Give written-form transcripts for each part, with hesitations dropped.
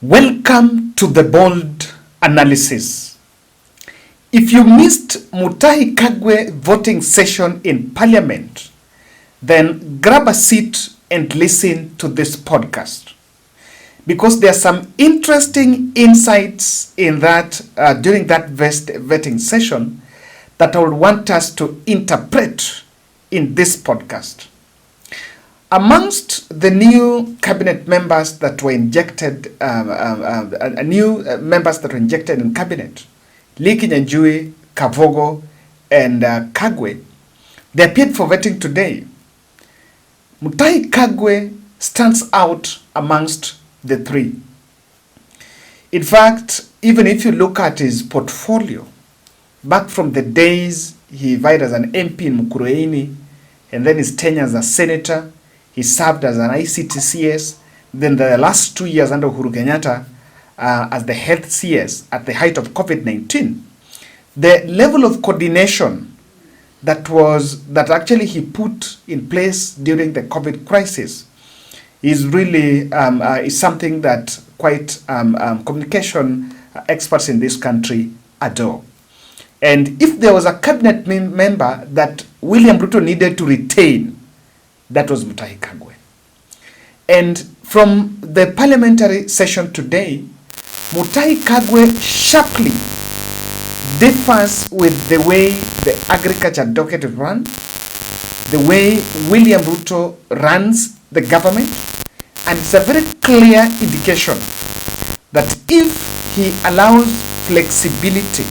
Welcome to the bold analysis. If you missed Mutahi Kagwe voting session in Parliament, then grab a seat and listen to this podcast, because there are some interesting insights in that during that vetting session that I would want us to interpret in this podcast. Amongst the new cabinet members that were injected, members that were injected in cabinet, Liki Nyanjui, Kavogo, and Kagwe, they appeared for vetting today. Mutahi Kagwe stands out amongst the three. In fact, even if you look at his portfolio, back from the days he vied as an MP in Mukurweini, and then his tenure as a senator, he served as an ICT-CS, then the last 2 years under Uhuru Kenyatta as the health CS at the height of COVID-19. The level of coordination that actually he put in place during the COVID crisis is really is something that quite communication experts in this country adore. And if there was a cabinet member that William Ruto needed to retain, that was Mutahi Kagwe. And from the parliamentary session today, Mutahi Kagwe sharply differs with the way the agriculture docket is run, the way William Ruto runs the government, and it's a very clear indication that if he allows flexibility,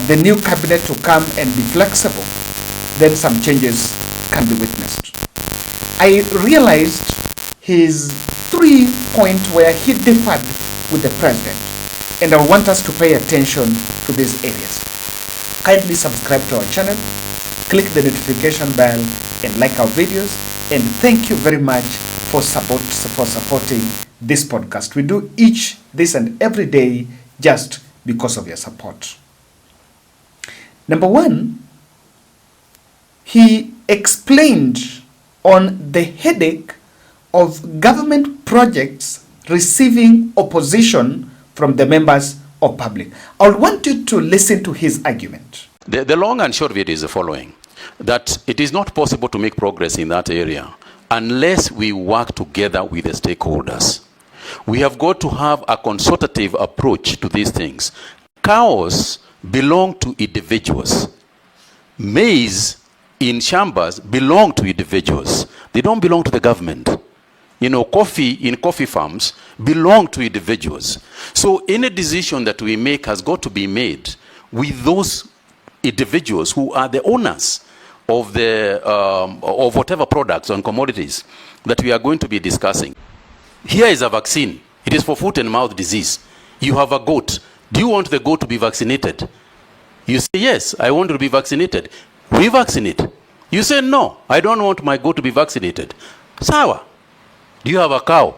the new cabinet to come and be flexible, then some changes can be witnessed. I realized his 3-point where he differed with the president, and I want us to pay attention to these areas. Kindly subscribe to our channel, click the notification bell, and like our videos, and thank you very much for supporting this podcast. We do this and every day just because of your support. Number one, he explained on the headache of government projects receiving opposition from the members of public. I would want you to listen to his argument. The long and short of it is the following, that it is not possible to make progress in that area unless we work together with the stakeholders. We have got to have a consultative approach to these things. Cows belong to individuals. Maize in shambas belong to individuals. They don't belong to the government. Coffee in coffee farms belong to individuals. So any decision that we make has got to be made with those individuals who are the owners of the of whatever products and commodities that we are going to be discussing. Here is a vaccine. It is for foot and mouth disease. You have a goat. Do you want the goat to be vaccinated? You say, yes, I want to be vaccinated. We vaccinate. You say, no, I don't want my goat to be vaccinated. Sawa. Do you have a cow?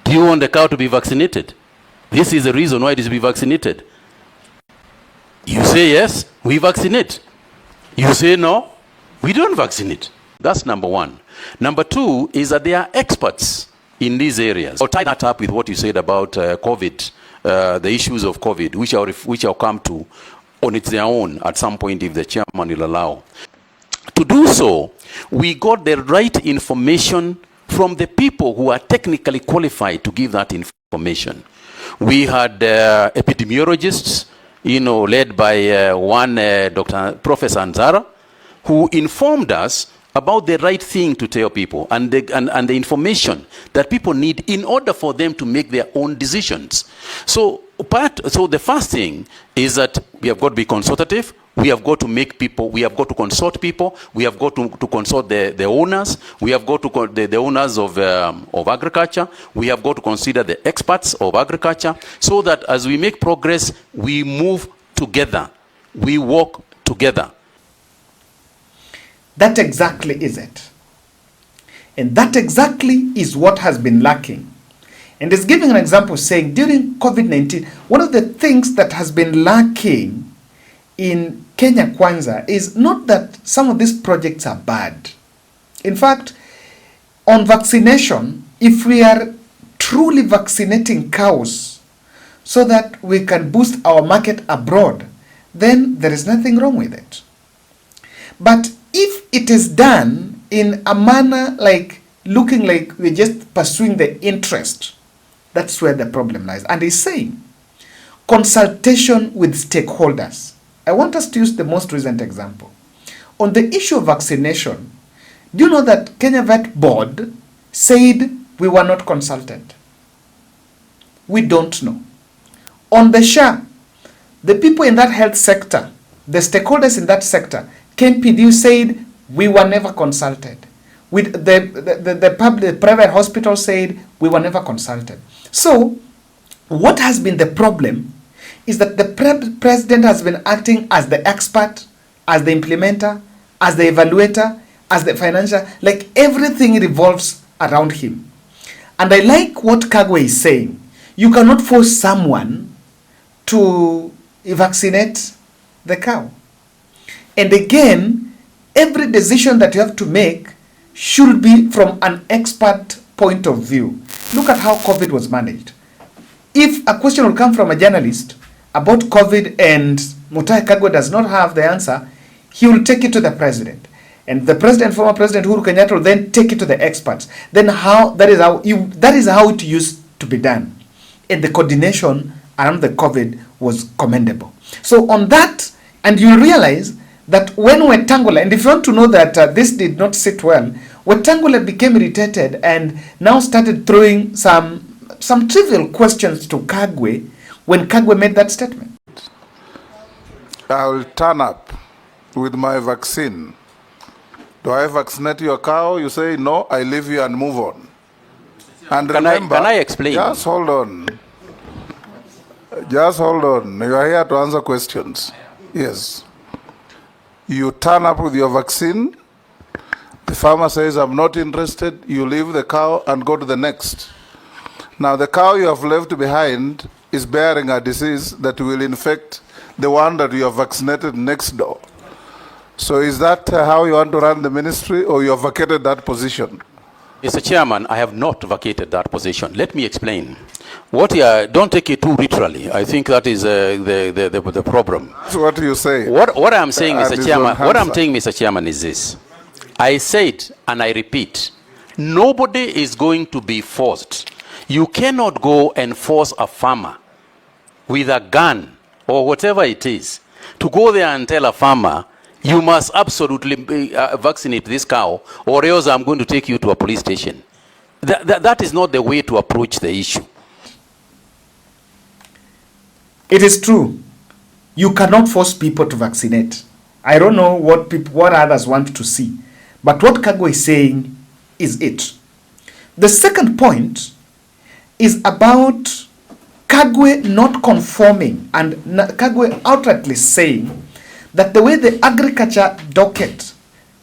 Do you want the cow to be vaccinated? This is the reason why it is to be vaccinated. You say, yes, we vaccinate. You say, no, we don't vaccinate. That's number one. Number two is that they are experts in these areas. I'll tie that up with what you said about COVID, the issues of COVID, which I'll come to on its own at some point if the chairman will allow. To do so, we got the right information from the people who are technically qualified to give that information. We had epidemiologists, led by one Professor Anzara, who informed us about the right thing to tell people and the information that people need in order for them to make their own decisions. So the first thing is that we have got to be consultative. We have got to consult people. We have got to consult the owners. We have got to the owners of agriculture. We have got to consider the experts of agriculture, so that as we make progress, we move together. We work together. That exactly is it. And that exactly is what has been lacking. And he's giving an example saying during COVID-19, one of the things that has been lacking in Kenya Kwanza is not that some of these projects are bad. In fact, on vaccination, if we are truly vaccinating cows so that we can boost our market abroad, then there is nothing wrong with it. But if it is done in a manner like looking like we're just pursuing the interest, that's where the problem lies. And he's saying consultation with stakeholders. I want us to use the most recent example. On the issue of vaccination, do you know that Kenya Vet Board said we were not consulted? We don't know. On the SHA, the people in that health sector, the stakeholders in that sector, KNPDU said we were never consulted. With the private hospital said we were never consulted. So, what has been the problem is that the president has been acting as the expert, as the implementer, as the evaluator, as the financial, like everything revolves around him. And I like what Kagwe is saying. You cannot force someone to vaccinate the cow. And again, every decision that you have to make should be from an expert point of view. Look at how COVID was managed. If a question will come from a journalist about COVID and Mutahi Kagwe does not have the answer, he will take it to the president. And the president, former president Uhuru Kenyatta, will then take it to the experts. Then that is how it used to be done. And the coordination around the COVID was commendable. So on that, and you realize that when Wetangula, and if you want to know that this did not sit well, Wetangula became irritated and now started throwing some trivial questions to Kagwe when Kagwe made that statement. I will turn up with my vaccine. Do I vaccinate your cow? You say, no, I leave you and move on. And remember, can I explain? Just hold on. Just hold on. You are here to answer questions. Yes. You turn up with your vaccine. The farmer says, I'm not interested. You leave the cow and go to the next. Now, the cow you have left behind is bearing a disease that will infect the one that you have vaccinated next door. So is that how you want to run the ministry, or you have vacated that position? Mr. Chairman, I have not vacated that position. Let me explain. Don't take it too literally. I think that is the problem. That's what you say. What I'm saying, Mr. Chairman, Mr. Chairman, is this. I said, and I repeat, nobody is going to be forced. You cannot go and force a farmer with a gun or whatever it is to go there and tell a farmer, you must absolutely vaccinate this cow, or else I'm going to take you to a police station. That is not the way to approach the issue. It is true. You cannot force people to vaccinate. I don't know what others want to see. But what Kagwe is saying is it. The second point is about Kagwe not conforming, and Kagwe outrightly saying that the way the agriculture docket,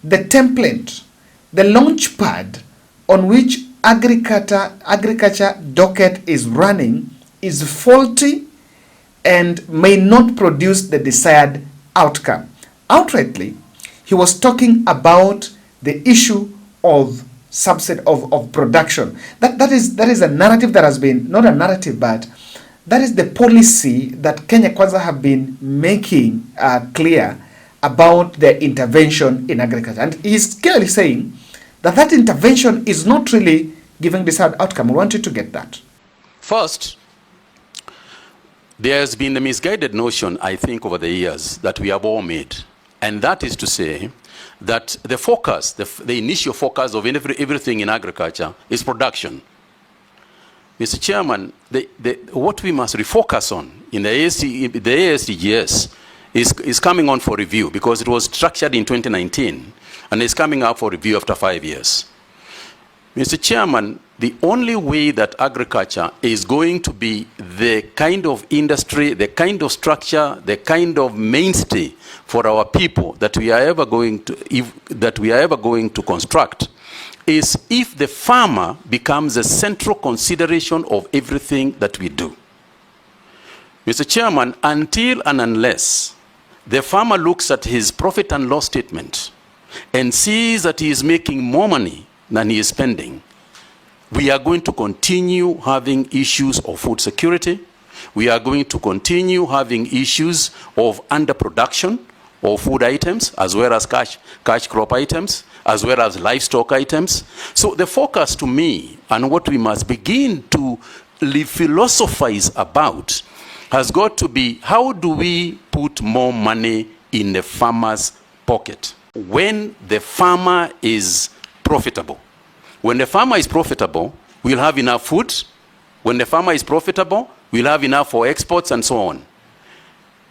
the template, the launch pad on which agriculture docket is running is faulty and may not produce the desired outcome. Outrightly, he was talking about the issue of subset of production. That is a narrative that has been, not a narrative, but that is the policy that Kenya Kwanza have been making clear about their intervention in agriculture. And he's clearly saying that that intervention is not really giving desired outcome. We want you to get that. First, there has been a misguided notion, I think, over the years that we have all made. And that is to say that the focus, the initial focus of everything in agriculture is production. Mr. Chairman, what we must refocus on in the ASDGS is coming on for review, because it was structured in 2019 and is coming up for review after 5 years. Mr. Chairman, the only way that agriculture is going to be the kind of industry, the kind of structure, the kind of mainstay for our people that we are ever going to construct is if the farmer becomes a central consideration of everything that we do. Mr. Chairman, until and unless the farmer looks at his profit and loss statement and sees that he is making more money than he is spending, we are going to continue having issues of food security. We are going to continue having issues of underproduction of food items, as well as cash crop items, as well as livestock items. So the focus to me, and what we must begin to philosophize about, has got to be, how do we put more money in the farmer's pocket when the farmer is profitable? When the farmer is profitable, we'll have enough food. When the farmer is profitable, we'll have enough for exports and so on.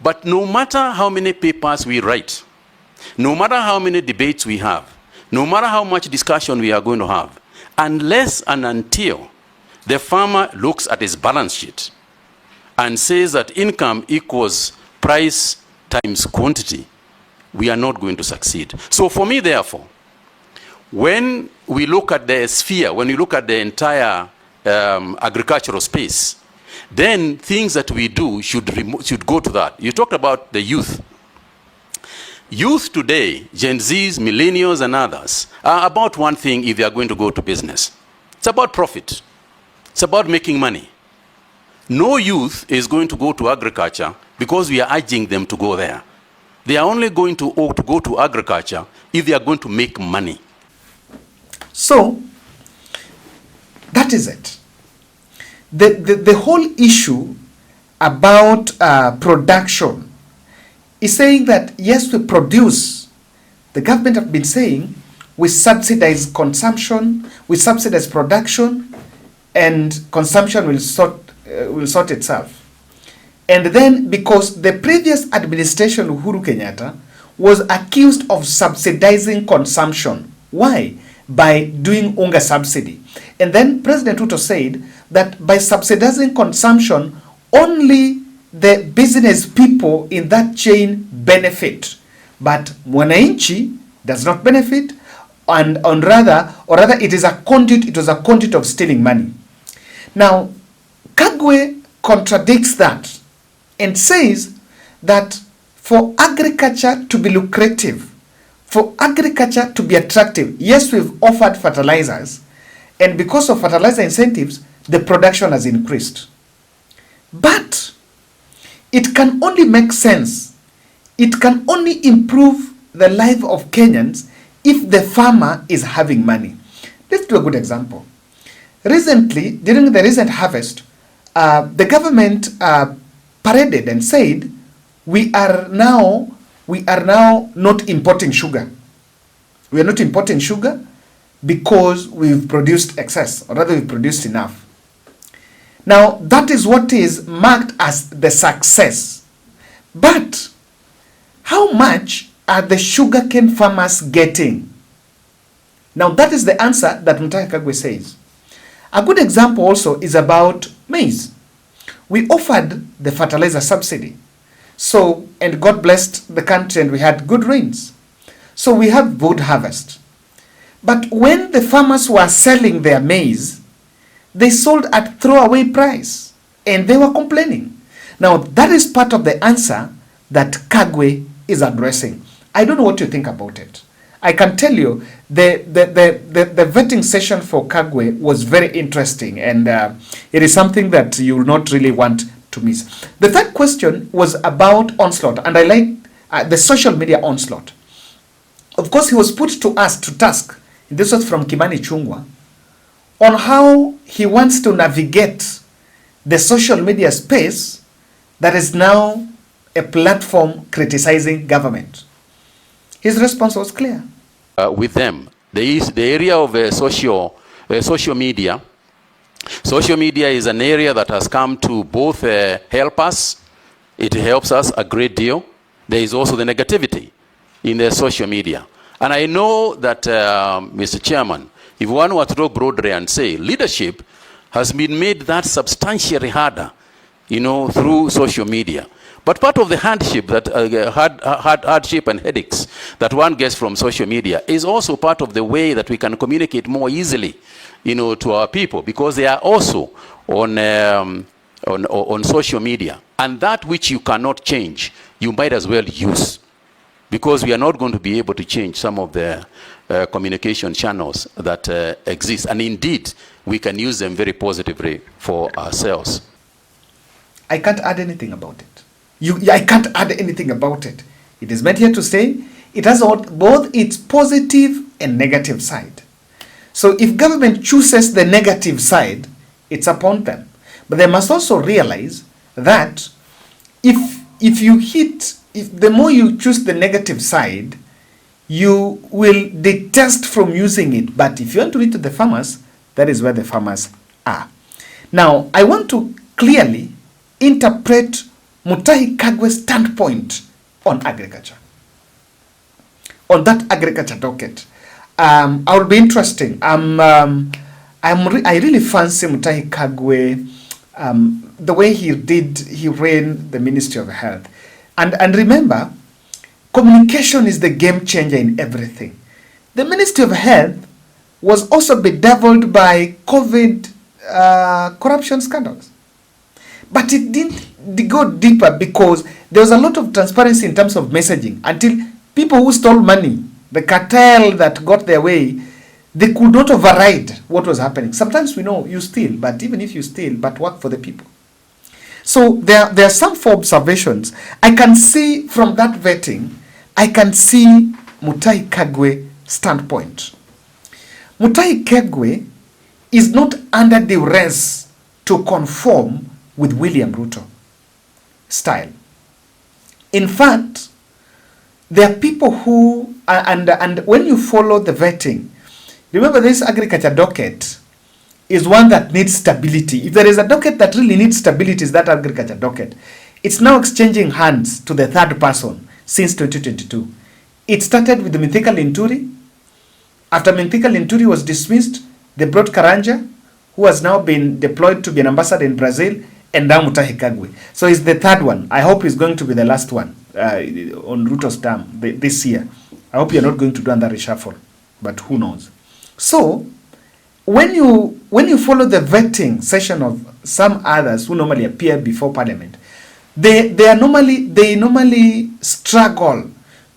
But no matter how many papers we write, no matter how many debates we have, no matter how much discussion we are going to have, unless and until the farmer looks at his balance sheet and says that income equals price times quantity, we are not going to succeed. So for me, therefore, when we look at the sphere, when we look at the entire agricultural space, then things that we do should go to that. You talked about the youth. Youth today, Gen Zs, millennials, and others, are about one thing if they are going to go to business. It's about profit. It's about making money. No youth is going to go to agriculture because we are urging them to go there. They are only going to go to agriculture if they are going to make money. So, that is it. The whole issue about production is saying that, yes, we produce. The government have been saying we subsidize consumption, we subsidize production, and consumption will sort itself. And then, because the previous administration, Uhuru Kenyatta, was accused of subsidizing consumption. Why? By doing unga subsidy. And then President Ruto said that by subsidizing consumption, only the business people in that chain benefit. But mwananchi does not benefit, and rather it was a conduit of stealing money. Now, Kagwe contradicts that and says that for agriculture to be lucrative, for agriculture to be attractive, yes, we've offered fertilizers, and because of fertilizer incentives, the production has increased. But it can only make sense, it can only improve the life of Kenyans if the farmer is having money. Let's do a good example. Recently, during the recent harvest, the government paraded and said, we are now not importing sugar. We are not importing sugar because we've produced excess, or rather we've produced enough. Now, that is what is marked as the success. But how much are the sugarcane farmers getting? Now, that is the answer that Mutahi Kagwe says. A good example also is about maize. We offered the fertilizer subsidy. So, and God blessed the country and we had good rains. So we have good harvest. But when the farmers were selling their maize, they sold at throwaway price and they were complaining. Now, that is part of the answer that Kagwe is addressing. I don't know what you think about it. I can tell you the vetting session for Kagwe was very interesting, and it is something that you will not really want to miss. The third question was about onslaught, and I like the social media onslaught. Of course, he was put to task, this was from Kimani Chungwa, on how he wants to navigate the social media space that is now a platform criticizing government. His response was clear. With them, the area of social media. Social media is an area that has come to both help us. It helps us a great deal. There is also the negativity in the social media. And I know that, Mr. Chairman, if one were to talk broadly and say leadership has been made that substantially harder, through social media. But part of the hardship and headaches that one gets from social media is also part of the way that we can communicate more easily, to our people, because they are also on social media. And that which you cannot change, you might as well use, because we are not going to be able to change some of the communication channels that exist. And indeed, we can use them very positively for ourselves. I can't add anything about it. I can't add anything about it. It is meant here to say it has both its positive and negative side. So if government chooses the negative side, it's upon them. But they must also realize that if the more you choose the negative side, you will detest from using it. But if you want to reach to the farmers, that is where the farmers are. Now, I want to clearly interpret Mutahi Kagwe's standpoint on agriculture. On that agriculture docket. I will be interesting. I really fancy Mutahi Kagwe, the way he ran the Ministry of Health. And remember, communication is the game changer in everything. The Ministry of Health was also bedeviled by COVID corruption scandals. But it didn't go deeper because there was a lot of transparency in terms of messaging until people who stole money, the cartel that got their way, they could not override what was happening. Sometimes we know you steal, but even if you steal, but work for the people. So there are some four observations. I can see from that vetting, I can see Mutahi Kagwe standpoint. Mutahi Kagwe is not under duress to conform with William Ruto style. In fact, there are people who, and when you follow the vetting, remember this agriculture docket is one that needs stability. If there is a docket that really needs stability, is that agriculture docket. It's now exchanging hands to the third person since 2022. It started with the Mithika Linturi. After Mithika Linturi was dismissed, they brought Karanja, who has now been deployed to be an ambassador in Brazil, and now Mutahi Kagwe. So it's the third one. I hope it's going to be the last one on Ruto's term this year. I hope you're not going to do another reshuffle, but who knows. So when you follow the vetting session of some others who normally appear before Parliament, they normally struggle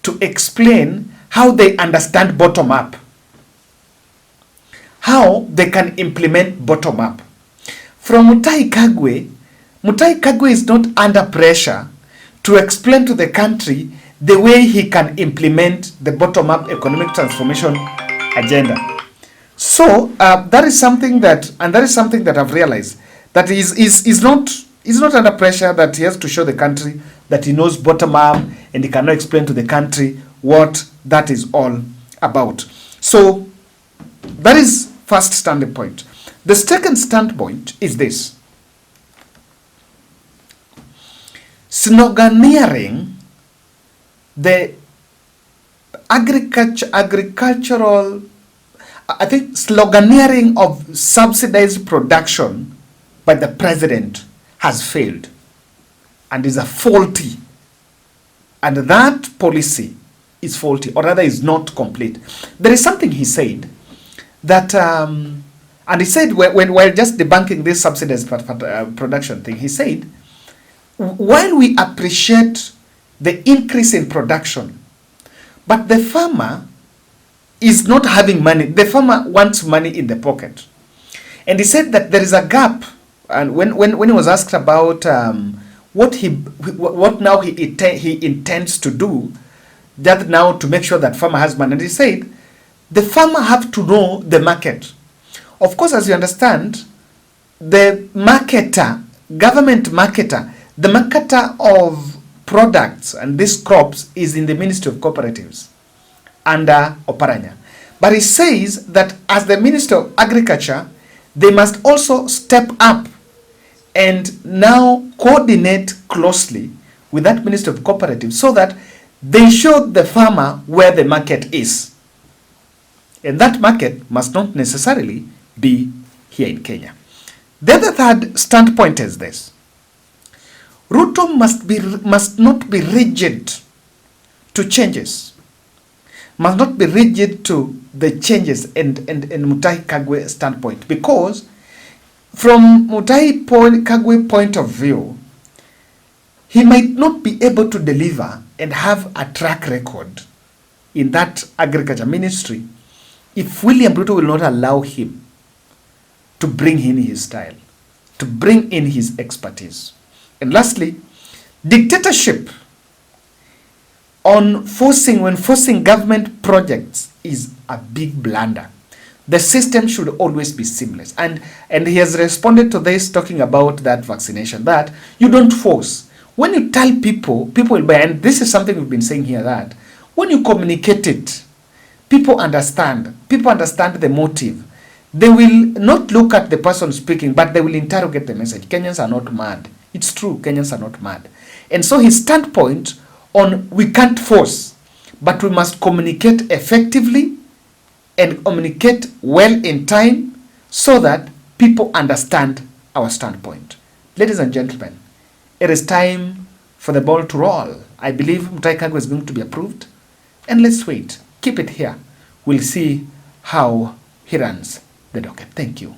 to explain how they understand bottom up, how they can implement bottom up. From Mutahi Kagwe is not under pressure to explain to the country the way he can implement the bottom-up economic transformation agenda. So that is something that I've realized, that is not under pressure, that he has to show the country that he knows bottom-up and he cannot explain to the country what that is all about. So that is first standpoint. The second standpoint is this. Sloganeering the agricultural, I think sloganeering of subsidized production by the president has failed and is a faulty. And that policy is faulty, or rather is not complete. There is something he said that, and he said when while just debunking this subsidized production thing, he said, while we appreciate the increase in production, but the farmer is not having money. The farmer wants money in the pocket. And he said that there is a gap. And when he was asked about what now he intends to do, that now to make sure that farmer has money, and he said the farmer have to know the market. Of course, as you understand, the marketer, government marketer, the marketer of products and these crops is in the Ministry of Cooperatives under Oparanya. But he says that as the Minister of Agriculture, they must also step up and now coordinate closely with that Minister of Cooperatives so that they show the farmer where the market is. And that market must not necessarily be here in Kenya. The other third standpoint is this. Ruto must not be rigid to changes. Must not be rigid to the changes and Mutahi Kagwe standpoint. Because from Mutahi Kagwe point of view, he might not be able to deliver and have a track record in that agriculture ministry if William Ruto will not allow him to bring in his style, to bring in his expertise. And lastly, dictatorship when forcing government projects is a big blunder. The system should always be seamless. And he has responded to this, talking about that vaccination, that you don't force. When you tell people, people will buy. And this is something we've been saying here, that when you communicate it, people understand. People understand the motive. They will not look at the person speaking, but they will interrogate the message. Kenyans are not mad. It's true, Kenyans are not mad. And so his standpoint on we can't force, but we must communicate effectively and communicate well in time so that people understand our standpoint. Ladies and gentlemen, it is time for the ball to roll. I believe Mutahi Kagwe is going to be approved. And let's wait. Keep it here. We'll see how he runs the docket. Thank you.